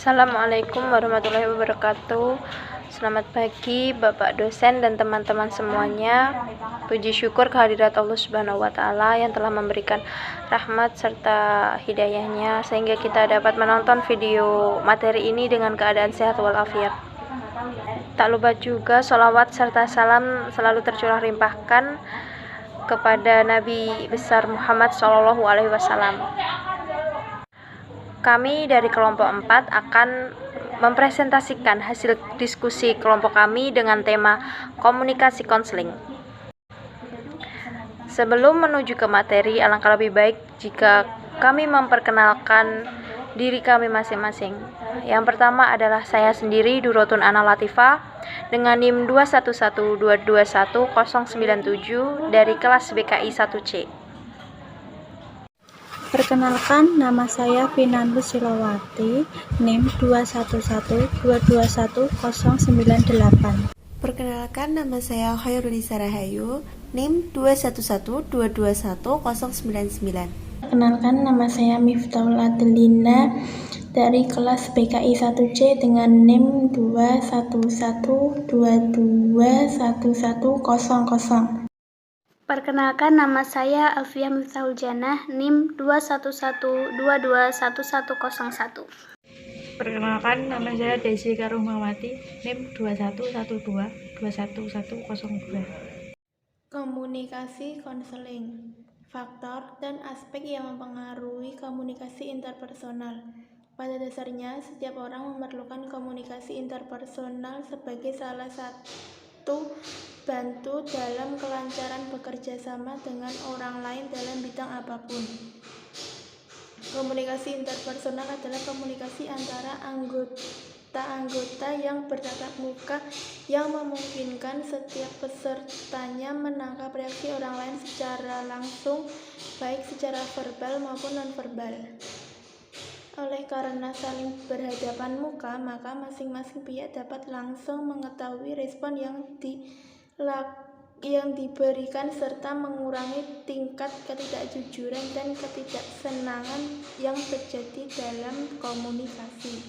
Assalamualaikum warahmatullahi wabarakatuh. Selamat pagi Bapak dosen dan teman-teman semuanya. Puji syukur kehadirat Allah Subhanahu wa taala yang telah memberikan rahmat serta hidayahnya sehingga kita dapat menonton video materi ini dengan keadaan sehat walafiat. Tak lupa juga sholawat serta salam selalu tercurah limpahkan kepada Nabi besar Muhammad SAW. Kami dari kelompok 4 akan mempresentasikan hasil diskusi kelompok kami dengan tema komunikasi konseling. Sebelum menuju ke materi, alangkah lebih baik jika kami memperkenalkan diri kami masing-masing. Yang pertama adalah saya sendiri, Durotun Ana Latifah, dengan NIM 2112211097 dari kelas BKI 1C. Perkenalkan, nama saya Vinanus Silawati, NIM 2112211098. Perkenalkan, nama saya Khairunisa Rahayu, NIM 2112211099. Perkenalkan, nama saya Miftahul Adelina dari kelas BKI 1C dengan NIM 2112211000. Perkenalkan, nama saya Alfiah Miftahul Janah, NIM 2112211101. Perkenalkan, nama saya Desi Karumawati, NIM 2112121102. Komunikasi konseling, faktor dan aspek yang mempengaruhi komunikasi interpersonal. Pada dasarnya, setiap orang memerlukan komunikasi interpersonal sebagai salah satu bantu dalam kelancaran bekerja sama dengan orang lain dalam bidang apapun. Komunikasi interpersonal adalah komunikasi antara anggota-anggota yang bertatap muka yang memungkinkan setiap pesertanya menangkap reaksi orang lain secara langsung, baik secara verbal maupun nonverbal. Oleh karena saling berhadapan muka, maka masing-masing pihak dapat langsung mengetahui respon yang diberikan serta mengurangi tingkat ketidakjujuran dan ketidaksenangan yang terjadi dalam komunikasi.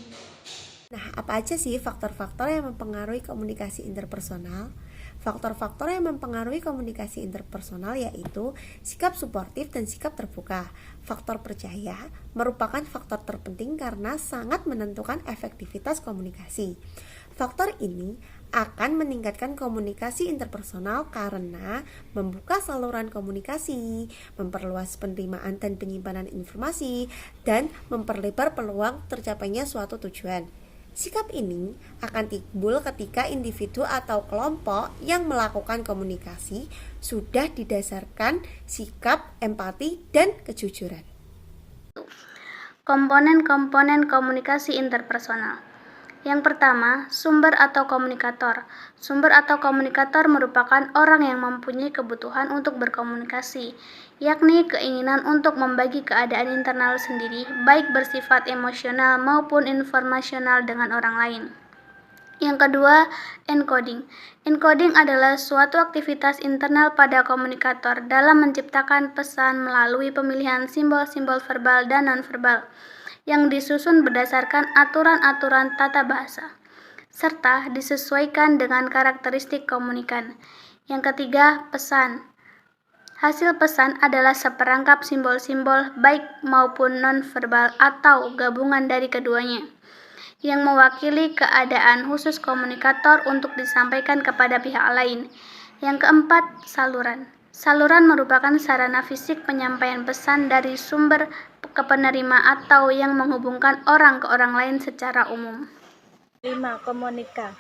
Nah, apa aja sih faktor-faktor yang mempengaruhi komunikasi interpersonal? Faktor-faktor yang mempengaruhi komunikasi interpersonal yaitu sikap suportif dan sikap terbuka. Faktor percaya merupakan faktor terpenting karena sangat menentukan efektivitas komunikasi. Faktor ini akan meningkatkan komunikasi interpersonal karena membuka saluran komunikasi, memperluas penerimaan dan penyimpanan informasi, dan memperlebar peluang tercapainya suatu tujuan. Sikap ini akan timbul ketika individu atau kelompok yang melakukan komunikasi sudah didasarkan sikap, empati, dan kejujuran. Komponen-komponen komunikasi interpersonal. Yang pertama, sumber atau komunikator. Sumber atau komunikator merupakan orang yang mempunyai kebutuhan untuk berkomunikasi, yakni keinginan untuk membagi keadaan internal sendiri, baik bersifat emosional maupun informasional dengan orang lain. Yang kedua, encoding. Encoding adalah suatu aktivitas internal pada komunikator dalam menciptakan pesan melalui pemilihan simbol-simbol verbal dan nonverbal yang disusun berdasarkan aturan-aturan tata bahasa, serta disesuaikan dengan karakteristik komunikan. Yang ketiga, pesan. Hasil pesan adalah seperangkap simbol-simbol baik maupun nonverbal atau gabungan dari keduanya, yang mewakili keadaan khusus komunikator untuk disampaikan kepada pihak lain. Yang keempat, saluran. Saluran merupakan sarana fisik penyampaian pesan dari sumber ke penerima atau yang menghubungkan orang ke orang lain secara umum. 5. Komunika.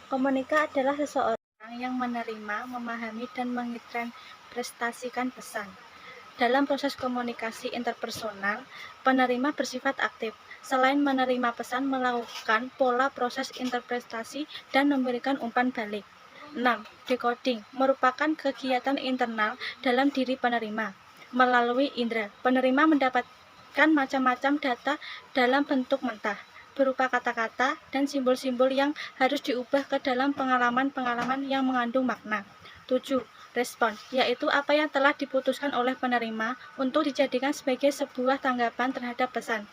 Komunika adalah seseorang yang menerima, memahami, dan menginterpretasikan pesan. Dalam proses komunikasi interpersonal, penerima bersifat aktif. Selain menerima pesan, melakukan pola proses interpretasi dan memberikan umpan balik. 6. Decoding merupakan kegiatan internal dalam diri penerima. Melalui indera, penerima mendapatkan macam-macam data dalam bentuk mentah, berupa kata-kata dan simbol-simbol yang harus diubah ke dalam pengalaman-pengalaman yang mengandung makna. 7. Respon, yaitu apa yang telah diputuskan oleh penerima untuk dijadikan sebagai sebuah tanggapan terhadap pesan.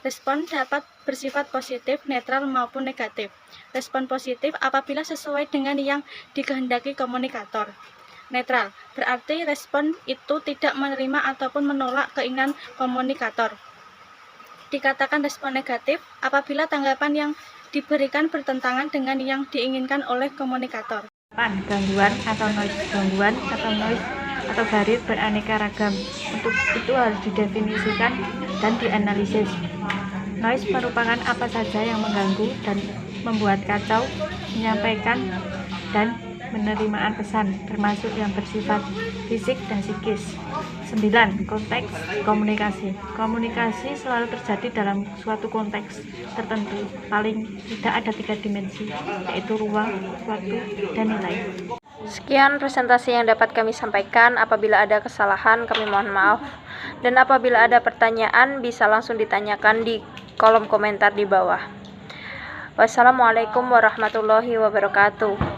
Respon dapat bersifat positif, netral, maupun negatif. Respon positif apabila sesuai dengan yang dikehendaki komunikator. Netral, berarti respon itu tidak menerima ataupun menolak keinginan komunikator. Dikatakan respon negatif apabila tanggapan yang diberikan bertentangan dengan yang diinginkan oleh komunikator. Gangguan atau noise atau garis beraneka ragam. Untuk itu harus didefinisikan dan dianalisis. Noise merupakan apa saja yang mengganggu dan membuat kacau, menyampaikan dan penerimaan pesan, termasuk yang bersifat fisik dan psikis. 9. Konteks komunikasi. Komunikasi selalu terjadi dalam suatu konteks tertentu. Paling tidak ada 3 dimensi, yaitu ruang, waktu, dan nilai. Sekian presentasi yang dapat kami sampaikan. Apabila ada kesalahan, kami mohon maaf. Dan apabila ada pertanyaan, bisa langsung ditanyakan di kolom komentar di bawah. Wassalamualaikum warahmatullahi wabarakatuh.